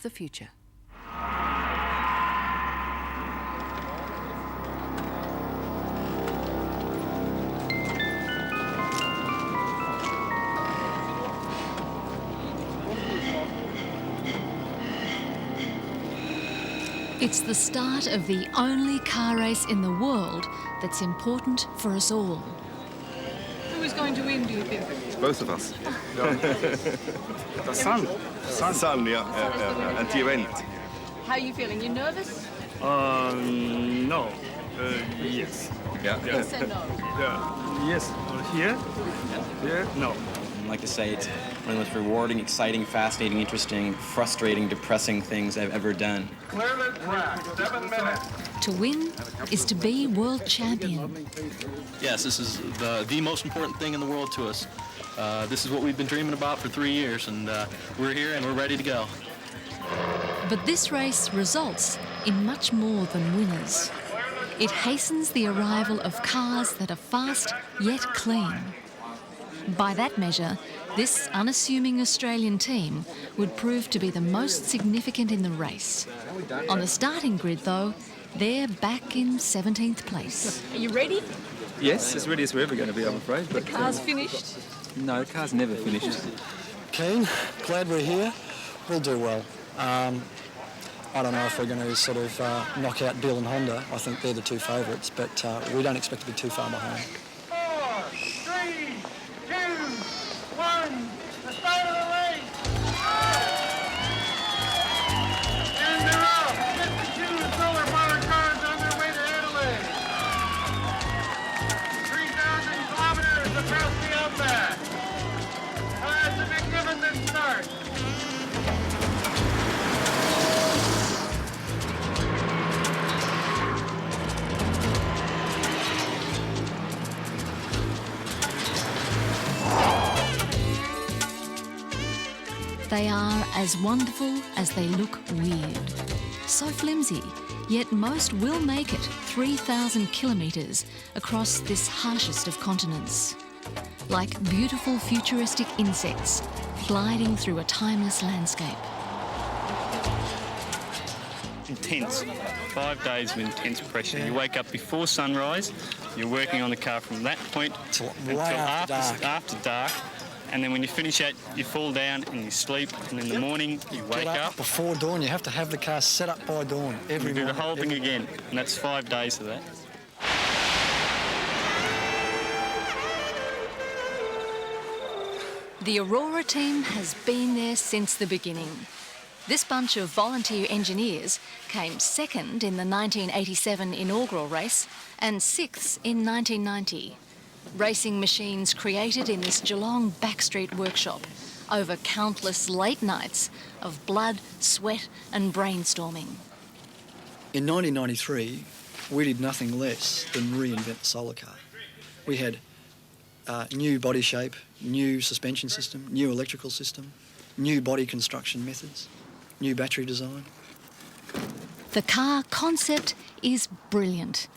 the future. It's the start of the only car race in the world that's important for us all. Who is going to win, do you think? Both of us. The sun. Sun, yeah. And the event. How are you feeling? You nervous? No. Yes. Yeah. Yes and no. Yeah. Yes. Here? Here? No. Like I say, it's one of the most rewarding, exciting, fascinating, interesting, frustrating, depressing things I've ever done. Clear the track, 7 minutes. To win is to be world champion. Yes, this is the most important thing in the world to us. This is what we've been dreaming about for 3 years, and we're here and we're ready to go. But this race results in much more than winners. It hastens the arrival of cars that are fast yet clean. By that measure, this unassuming Australian team would prove to be the most significant in the race. On the starting grid, though, they're back in 17th place. Are you ready? Yes, as ready as we're ever going to be, I'm afraid. The car's finished? No, the car's never finished. Keen, glad we're here. We'll do well. I don't know if we're going to sort of knock out Bill and Honda. I think they're the two favourites, but we don't expect to be too far behind. 4, 3, 2, 1, the start of the race! And they're off! 52 solar-powered cars on their way to Italy! 3,000 kilometers across the outback! It's a big given than start! They are as wonderful as they look weird. So flimsy, yet most will make it 3,000 kilometres across this harshest of continents. Like beautiful futuristic insects gliding through a timeless landscape. Intense. 5 days of intense pressure. You wake up before sunrise, you're working on the car from that point until after dark. And then when you finish that, you fall down and you sleep, and in the morning you wake up. Before dawn, you have to have the car set up by dawn every morning. You do the whole thing again, and that's 5 days of that. The Aurora team has been there since the beginning. This bunch of volunteer engineers came second in the 1987 inaugural race and sixth in 1990. Racing machines created in this Geelong backstreet workshop over countless late nights of blood, sweat and brainstorming. In 1993, we did nothing less than reinvent the solar car. We had new body shape, new suspension system, new electrical system, new body construction methods, new battery design. The car concept is brilliant,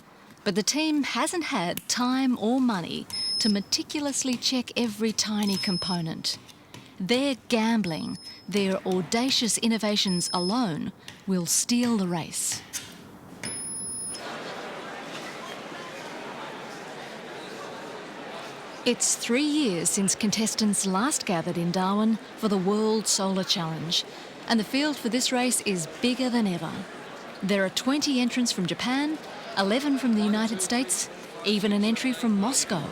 but the team hasn't had time or money to meticulously check every tiny component. Their gambling, their audacious innovations alone will steal the race. It's 3 years since contestants last gathered in Darwin for the World Solar Challenge, and the field for this race is bigger than ever. There are 20 entrants from Japan, 11 from the United States, even an entry from Moscow.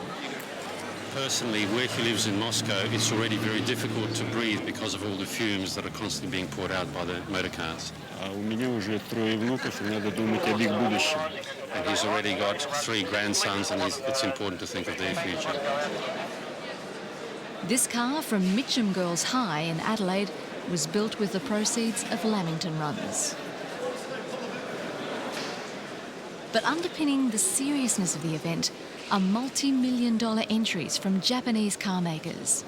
Personally, where he lives in Moscow, it's already very difficult to breathe because of all the fumes that are constantly being poured out by the motor cars. And he's already got 3 grandsons, and it's important to think of their future. This car from Mitcham Girls High in Adelaide was built with the proceeds of Lamington runs. But underpinning the seriousness of the event are multi-million-dollar entries from Japanese car makers.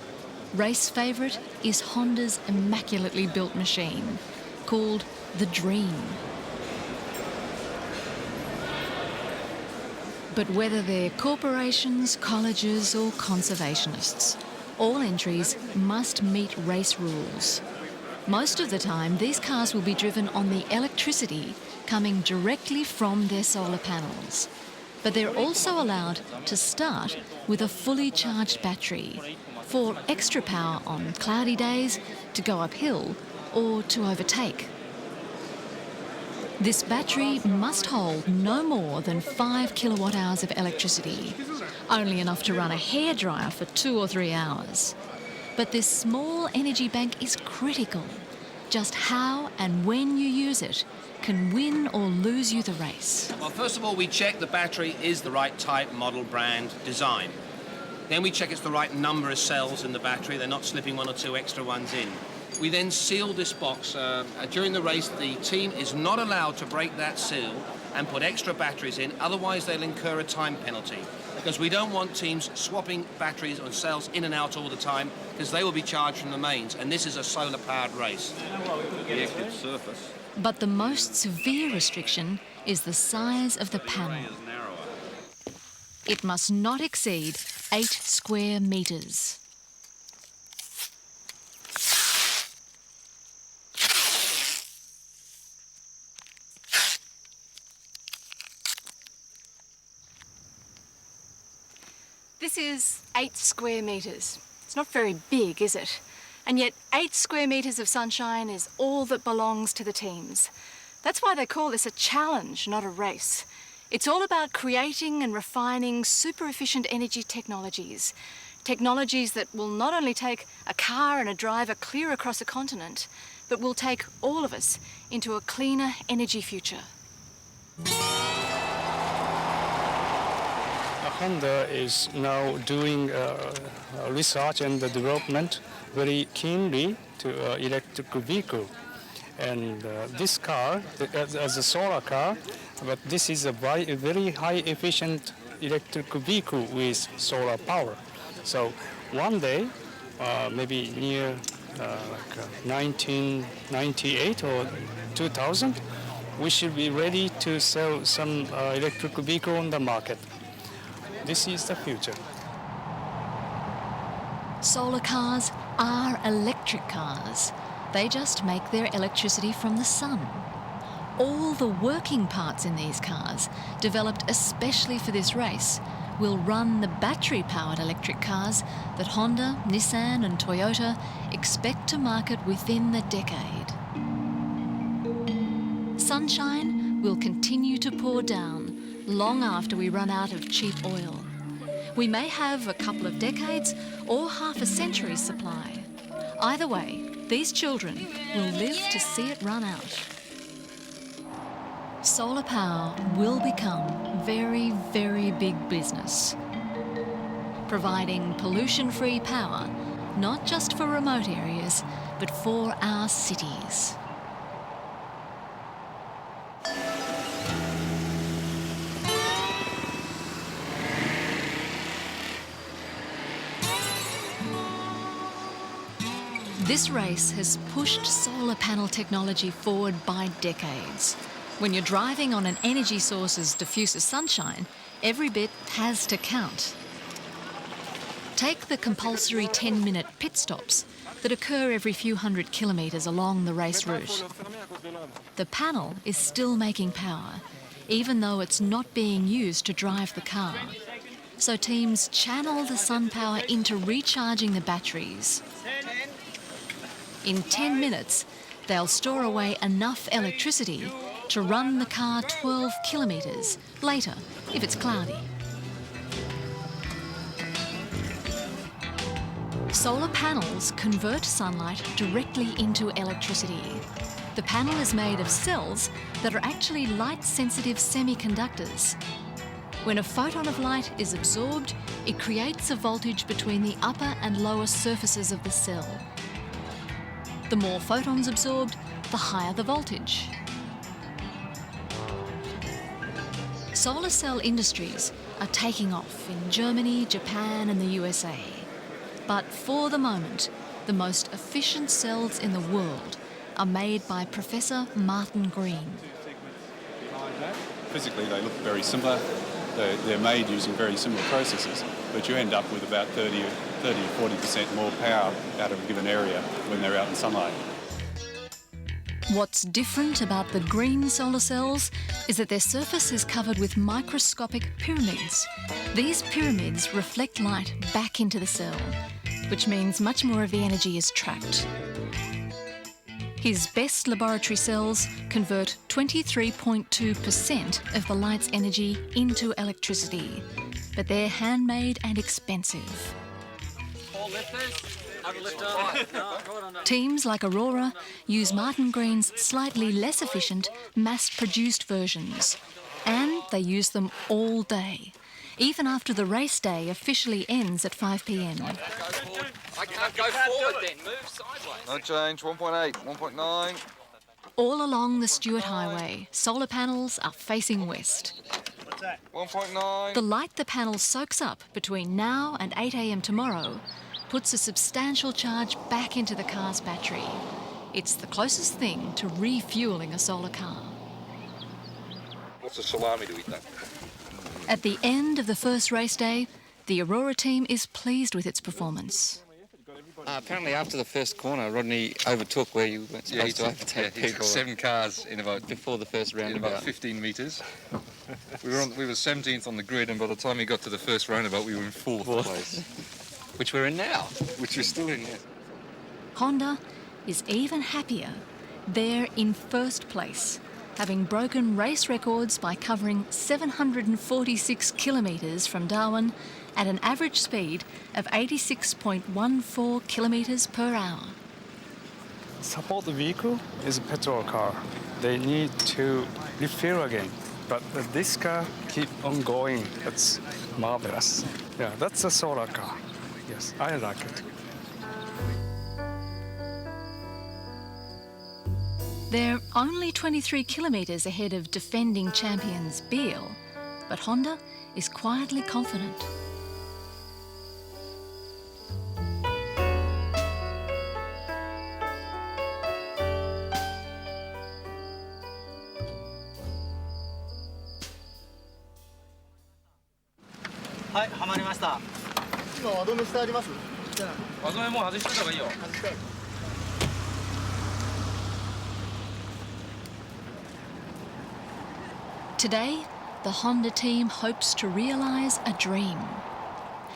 Race favourite is Honda's immaculately built machine, called the Dream. But whether they're corporations, colleges or conservationists, all entries must meet race rules. Most of the time, these cars will be driven on the electricity coming directly from their solar panels. But they're also allowed to start with a fully charged battery for extra power on cloudy days, to go uphill, or to overtake. This battery must hold no more than 5 kilowatt hours of electricity, only enough to run a hairdryer for 2 or 3 hours. But this small energy bank is critical. Just how and when you use it can win or lose you the race. Well, first of all, we check the battery is the right type, model, brand, design. Then we check it's the right number of cells in the battery. They're not slipping 1 or 2 extra ones in. We then seal this box. During the race, the team is not allowed to break that seal and put extra batteries in, otherwise they'll incur a time penalty. Because we don't want teams swapping batteries or cells in and out all the time, because they will be charged from the mains, and this is a solar-powered race. But the most severe restriction is the size of the panel. It must not exceed 8 square metres. This is 8 square metres. It's not very big, is it? And yet 8 square metres of sunshine is all that belongs to the teams. That's why they call this a challenge, not a race. It's all about creating and refining super efficient energy technologies. Technologies that will not only take a car and a driver clear across a continent, but will take all of us into a cleaner energy future. Honda is now doing research and development very keenly to electric vehicle. And this car, as a solar car, but this is a very high efficient electric vehicle with solar power. So one day, maybe near 1998 or 2000, we should be ready to sell some electric vehicle on the market. This is the future. Solar cars are electric cars. They just make their electricity from the sun. All the working parts in these cars, developed especially for this race, will run the battery-powered electric cars that Honda, Nissan and Toyota expect to market within the decade. Sunshine will continue to pour down long after we run out of cheap oil. We may have a couple of decades or half a century's supply. Either way, these children will live to see it run out. Solar power will become very, very big business, providing pollution-free power, not just for remote areas, but for our cities. This race has pushed solar panel technology forward by decades. When you're driving on an energy source as diffuse as sunshine, every bit has to count. Take the compulsory 10-minute pit stops that occur every few hundred kilometres along the race route. The panel is still making power, even though it's not being used to drive the car. So teams channel the sun power into recharging the batteries. In 10 minutes, they'll store away enough electricity to run the car 12 kilometres later, if it's cloudy. Solar panels convert sunlight directly into electricity. The panel is made of cells that are actually light-sensitive semiconductors. When a photon of light is absorbed, it creates a voltage between the upper and lower surfaces of the cell. The more photons absorbed, the higher the voltage. Solar cell industries are taking off in Germany, Japan and the USA. But for the moment, the most efficient cells in the world are made by Professor Martin Green. Physically, they look very similar. They're made using very similar processes, but you end up with about 30 or 40% more power out of a given area when they're out in sunlight. What's different about the green solar cells is that their surface is covered with microscopic pyramids. These pyramids reflect light back into the cell, which means much more of the energy is trapped. His best laboratory cells convert 23.2% of the light's energy into electricity, but they're handmade and expensive. Teams like Aurora use Martin Green's slightly less efficient, mass-produced versions, and they use them all day, even after the race day officially ends at 5 p.m. I can't go forward then, move sideways. No change, 1.8, 1.9. All along the Stuart Highway, solar panels are facing west. 1.9. The light the panel soaks up between now and 8 a.m. tomorrow puts a substantial charge back into the car's battery. It's the closest thing to refuelling a solar car. What's a salami do we think? At the end of the first race day, the Aurora team is pleased with its performance. Apparently after the first corner, Rodney overtook where you weren't supposed to overtake people. He took 7 cars in about before the first round, in about 15 metres. we were 17th on the grid, and by the time he got to the first roundabout, we were in fourth place. Which we're in now. Which we're still in, yes. Honda is even happier. They're in first place, having broken race records by covering 746 kilometres from Darwin at an average speed of 86.14 kilometres per hour. Support vehicle is a petrol car. They need to refuel again. But this car keep on going. That's marvelous. Yeah, that's a solar car. Yes, I like it. They're only 23 kilometres ahead of defending champions Beale, but Honda is quietly confident. Today, the Honda team hopes to realise a dream.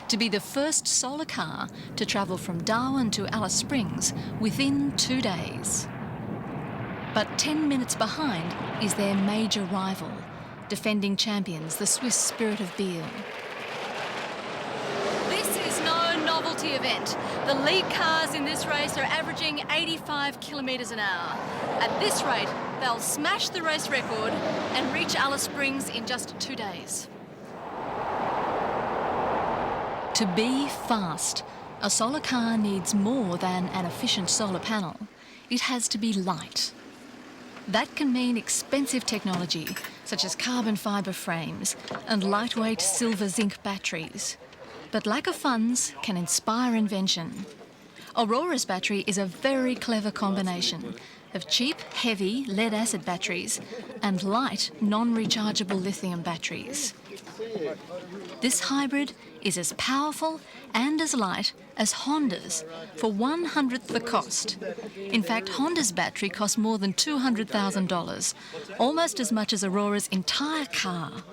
To be the first solar car to travel from Darwin to Alice Springs within 2 days. But 10 minutes behind is their major rival, defending champions, the Swiss Spirit of Beale. This is no novelty event. The lead cars in this race are averaging 85 kilometres an hour. At this rate, they'll smash the race record and reach Alice Springs in just 2 days. To be fast, a solar car needs more than an efficient solar panel. It has to be light. That can mean expensive technology, such as carbon fibre frames and lightweight silver zinc batteries. But lack of funds can inspire invention. Aurora's battery is a very clever combination of cheap, heavy lead-acid batteries and light, non-rechargeable lithium batteries. This hybrid is as powerful and as light as Honda's for 1/100th the cost. In fact, Honda's battery cost more than $200,000, almost as much as Aurora's entire car.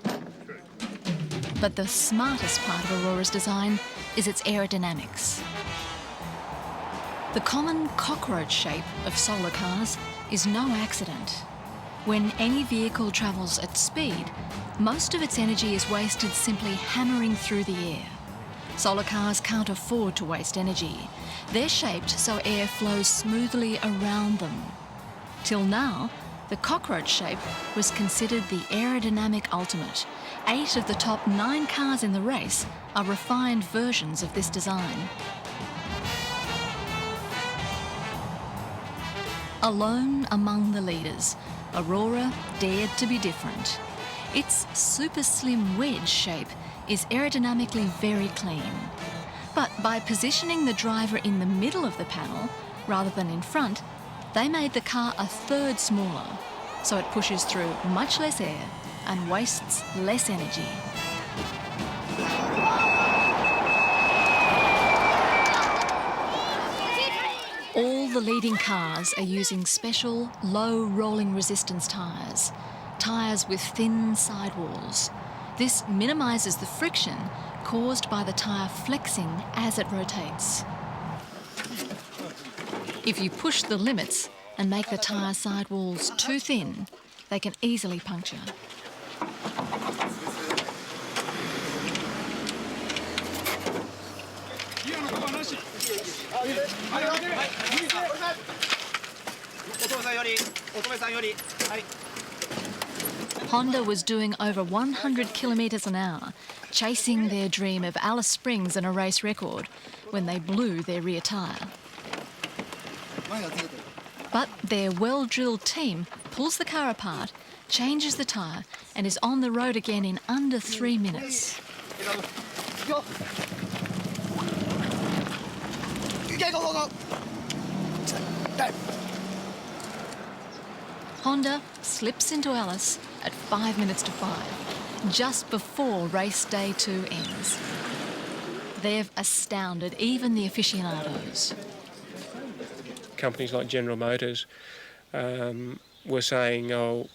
But the smartest part of Aurora's design is its aerodynamics. The common cockroach shape of solar cars is no accident. When any vehicle travels at speed, most of its energy is wasted simply hammering through the air. Solar cars can't afford to waste energy. They're shaped so air flows smoothly around them. Till now, the cockroach shape was considered the aerodynamic ultimate. 8 of the top 9 cars in the race are refined versions of this design. Alone among the leaders, Aurora dared to be different. Its super slim wedge shape is aerodynamically very clean. But by positioning the driver in the middle of the panel rather than in front, they made the car a third smaller, so it pushes through much less air and wastes less energy. All the the leading cars are using special low rolling resistance tyres, tyres with thin sidewalls. This minimises the friction caused by the tyre flexing as it rotates. If you push the limits and make the tyre sidewalls too thin, they can easily puncture. Honda was doing over 100 kilometres an hour, chasing their dream of Alice Springs and a race record when they blew their rear tyre. But their well-drilled team pulls the car apart, changes the tyre and is on the road again in under 3 minutes. Honda slips into Alice at 5 minutes to 5, just before race day 2 ends. They've astounded even the aficionados. Companies like General Motors were saying, oh,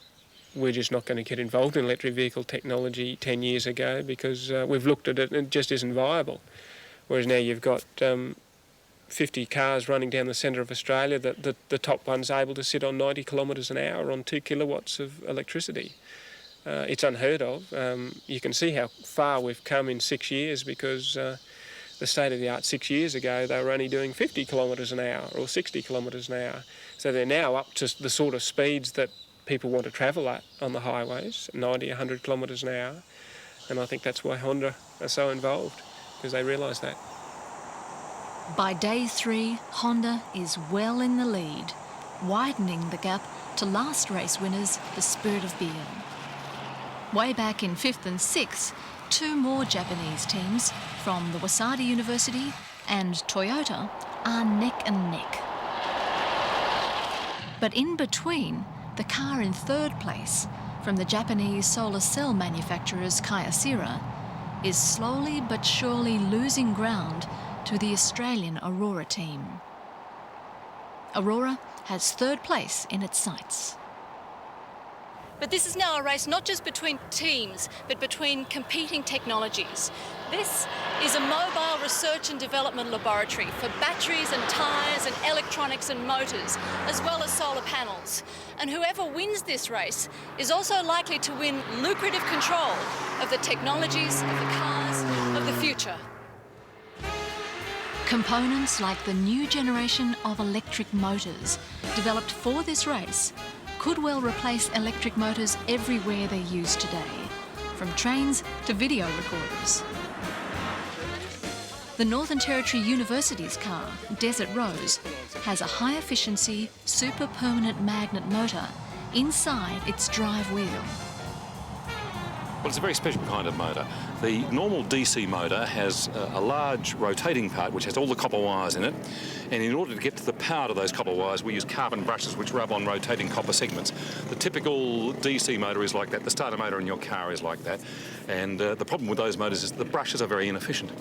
we're just not going to get involved in electric vehicle technology 10 years ago because we've looked at it and it just isn't viable. Whereas now you've got 50 cars running down the centre of Australia, the top one's able to sit on 90 kilometres an hour on 2 kilowatts of electricity. It's unheard of. You can see how far we've come in 6 years because the state-of-the-art 6 years ago, they were only doing 50 kilometres an hour or 60 kilometres an hour. So they're now up to the sort of speeds that people want to travel at on the highways, 90, 100 kilometres an hour. And I think that's why Honda are so involved, because they realise that. By day 3, Honda is well in the lead, widening the gap to last race winners, the Spirit of Beer. Way back in 5th and 6th, 2 more Japanese teams from the Waseda University and Toyota are neck and neck. But in between, the car in 3rd place from the Japanese solar cell manufacturers Kyocera is slowly but surely losing ground to the Australian Aurora team. Aurora has 3rd place in its sights. But this is now a race not just between teams, but between competing technologies. This is a mobile research and development laboratory for batteries and tyres and electronics and motors, as well as solar panels. And whoever wins this race is also likely to win lucrative control of the technologies of the cars of the future. Components like the new generation of electric motors developed for this race could well replace electric motors everywhere they're used today, from trains to video recorders. The Northern Territory University's car, Desert Rose, has a high-efficiency, super-permanent magnet motor inside its drive wheel. Well, it's a very special kind of motor. The normal DC motor has a large rotating part which has all the copper wires in it, and in order to get to the power to those copper wires we use carbon brushes which rub on rotating copper segments. The typical DC motor is like that, the starter motor in your car is like that, and the problem with those motors is the brushes are very inefficient.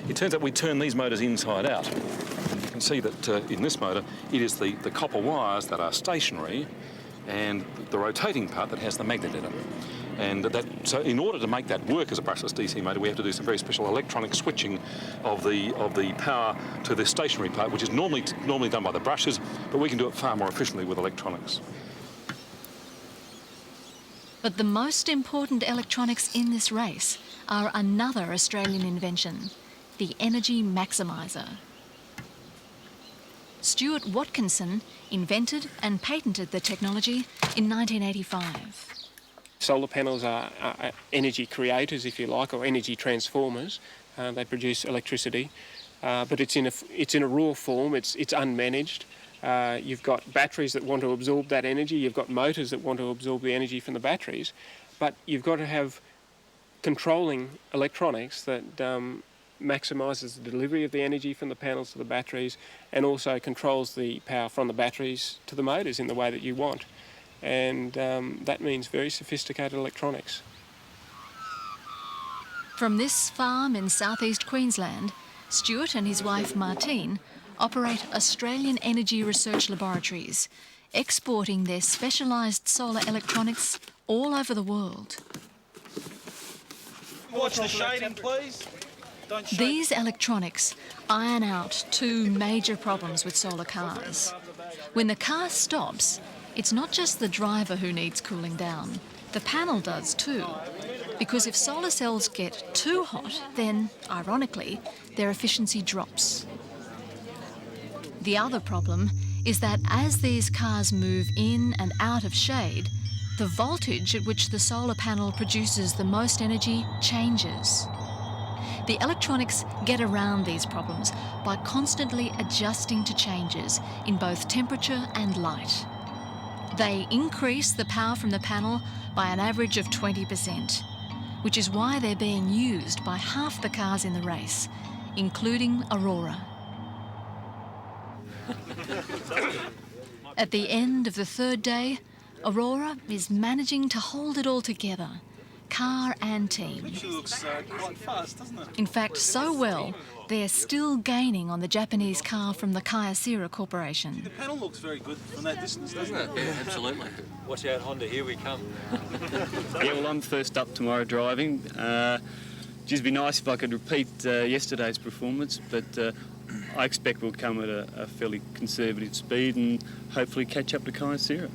It turns out we turn these motors inside out. You can see that in this motor it is the copper wires that are stationary and the rotating part that has the magnet in it. And so in order to make that work as a brushless DC motor, we have to do some very special electronic switching of the power to the stationary part, which is normally done by the brushes, but we can do it far more efficiently with electronics. But the most important electronics in this race are another Australian invention, the energy maximiser. Stuart Watkinson invented and patented the technology in 1985. Solar panels are energy creators, if you like, or energy transformers. They produce electricity, but it's in a raw form. It's unmanaged. You've got batteries that want to absorb that energy. You've got motors that want to absorb the energy from the batteries, but you've got to have controlling electronics that maximises the delivery of the energy from the panels to the batteries, and also controls the power from the batteries to the motors in the way that you want. And that means very sophisticated electronics. From this farm in southeast Queensland, Stuart and his wife Martine operate Australian energy research laboratories, exporting their specialised solar electronics all over the world. Watch the shading, please. These electronics iron out two major problems with solar cars. When the car stops, it's not just the driver who needs cooling down. The panel does too. Because if solar cells get too hot, then, ironically, their efficiency drops. The other problem is that as these cars move in and out of shade, the voltage at which the solar panel produces the most energy changes. The electronics get around these problems by constantly adjusting to changes in both temperature and light. They increase the power from the panel by an average of 20%, which is why they're being used by half the cars in the race, including Aurora. At the end of the third day, Aurora is managing to hold it all together, car and team. It looks quite fast, doesn't it? In fact, so well, they're still gaining on the Japanese car from the Kyocera Corporation. The panel looks very good from that distance, doesn't it? Yeah, absolutely. Watch out, Honda, here we come. Yeah, well, I'm first up tomorrow driving. Just be nice if I could repeat yesterday's performance, but I expect we'll come at a fairly conservative speed and hopefully catch up to Kyocera.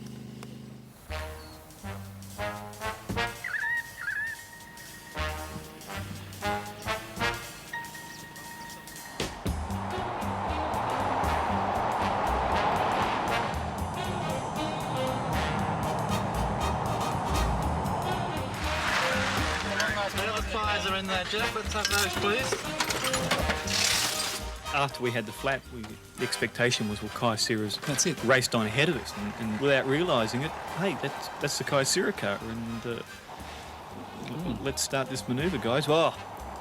Are in there, Jeff. Let's have those, please. After we had the flap, the expectation was, well, Kyocera's raced on ahead of us, and without realising it, hey, that's the Kyocera car, and let's start this manoeuvre, guys. Well,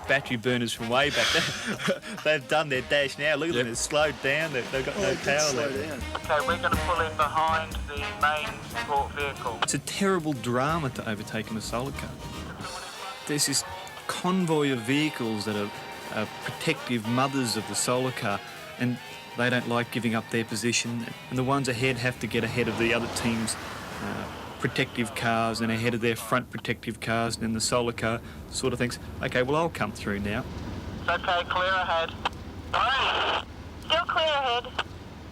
battery burners from way back there. They've done their dash now. Look at them, they've slowed down. They've got no power left. Okay, we're going to pull in behind the main support vehicle. It's a terrible drama to overtake in a solar car. There's this convoy of vehicles that are protective mothers of the solar car, and they don't like giving up their position, and the ones ahead have to get ahead of the other team's protective cars and ahead of their front protective cars, and then the solar car sort of thinks, okay, well, I'll come through now. It's okay, clear ahead. Hey! Still clear ahead.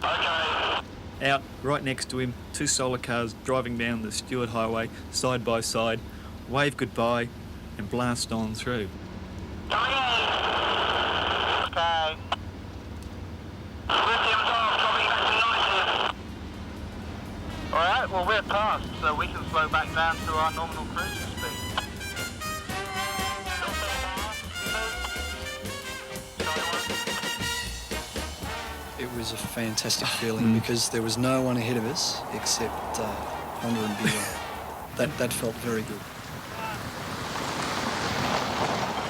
Okay. Out right next to him, two solar cars driving down the Stuart Highway side by side, wave goodbye and blast on through. Okay. Lithium's off, dropping back to 90. Alright, well we're past, so we can slow back down to our nominal cruising speed. It was a fantastic feeling because there was no one ahead of us except Honda and BM. That felt very good.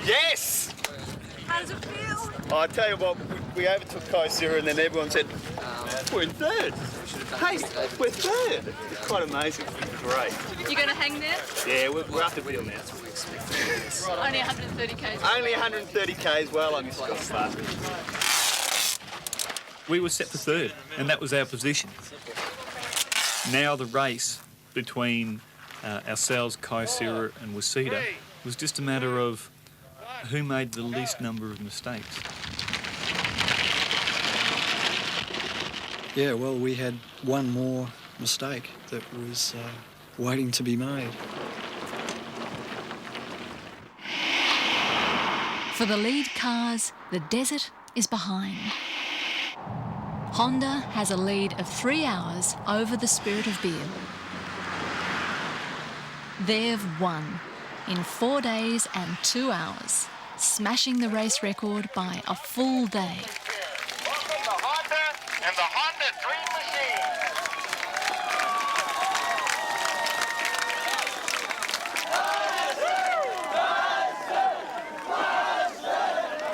Yes! How does it feel? I tell you what, we overtook Kyocera and then everyone said, we're in third. Hey, we're third. It's quite amazing. Great. You're going to hang there? Yeah, we're up the wheel now. Only 130 k's. Only 130 k's, well, I just got started. We were set for third, and that was our position. Now the race between ourselves, Kyocera and Waseda was just a matter of who made the least number of mistakes. Yeah, well, we had one more mistake that was waiting to be made. For the lead cars, the desert is behind. Honda has a lead of 3 hours over the Spirit of Beale. They've won in 4 days and 2 hours, smashing the race record by a full day. Welcome to Honda and the Honda Dream Machine.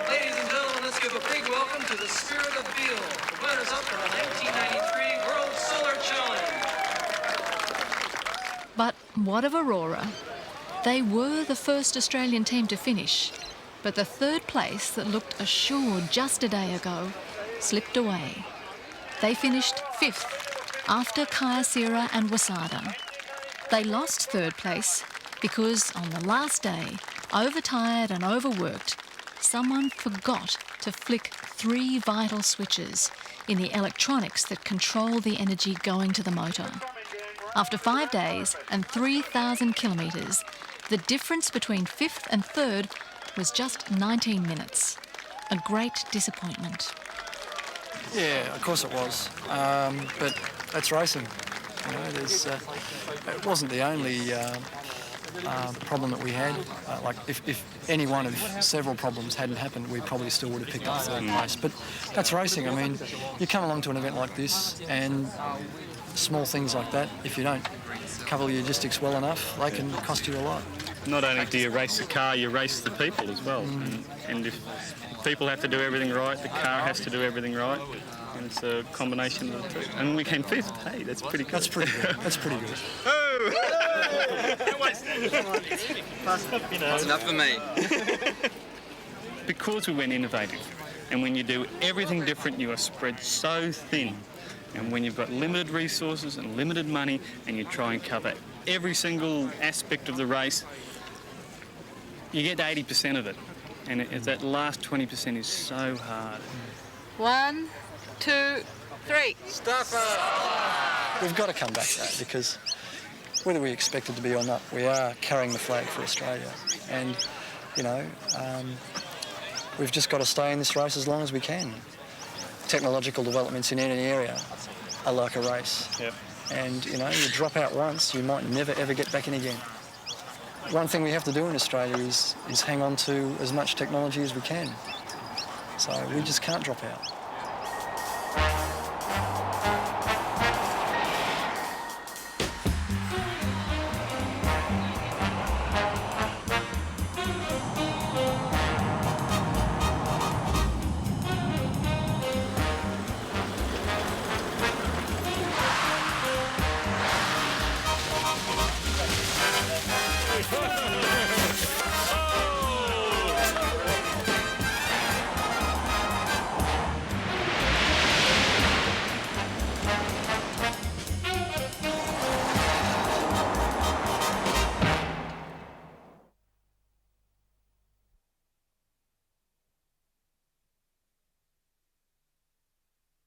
Ladies and gentlemen, let's give a big welcome to the Spirit of Beale, the runners-up for the 1993 World Solar Challenge. But what of Aurora? They were the first Australian team to finish, but the third place that looked assured just a day ago slipped away. They finished 5th, after Kyocera and Wasada. They lost 3rd place because on the last day, overtired and overworked, someone forgot to flick 3 vital switches in the electronics that control the energy going to the motor. After 5 days and 3,000 kilometres, the difference between 5th and 3rd was just 19 minutes. A great disappointment. Yeah, of course it was. But that's racing. You know, it wasn't the only problem that we had. Like if any one of several problems hadn't happened, we probably still would have picked up 3rd place. But that's racing. I mean, you come along to an event like this and small things like that, if you don't cover your logistics well enough, they can cost you a lot. Not only do you race the car, you race the people as well. And if people have to do everything right, the car has to do everything right. And it's a combination of the two. And we came 5th. Hey, that's pretty good. That's pretty good. That's pretty good. That's enough for me. Because we went innovative, and when you do everything different, you are spread so thin. And when you've got limited resources and limited money, and you try and cover every single aspect of the race, you get 80% of it. And that last 20% is so hard. 1, 2, 3. Stuffer! We've got to come back to that because whether we expect it to be or not, we are carrying the flag for Australia. And, you know, we've just got to stay in this race as long as we can. Technological developments in any area are like a race. Yep. And, you know, you drop out once, you might never, ever get back in again. One thing we have to do in Australia is hang on to as much technology as we can. So we just can't drop out.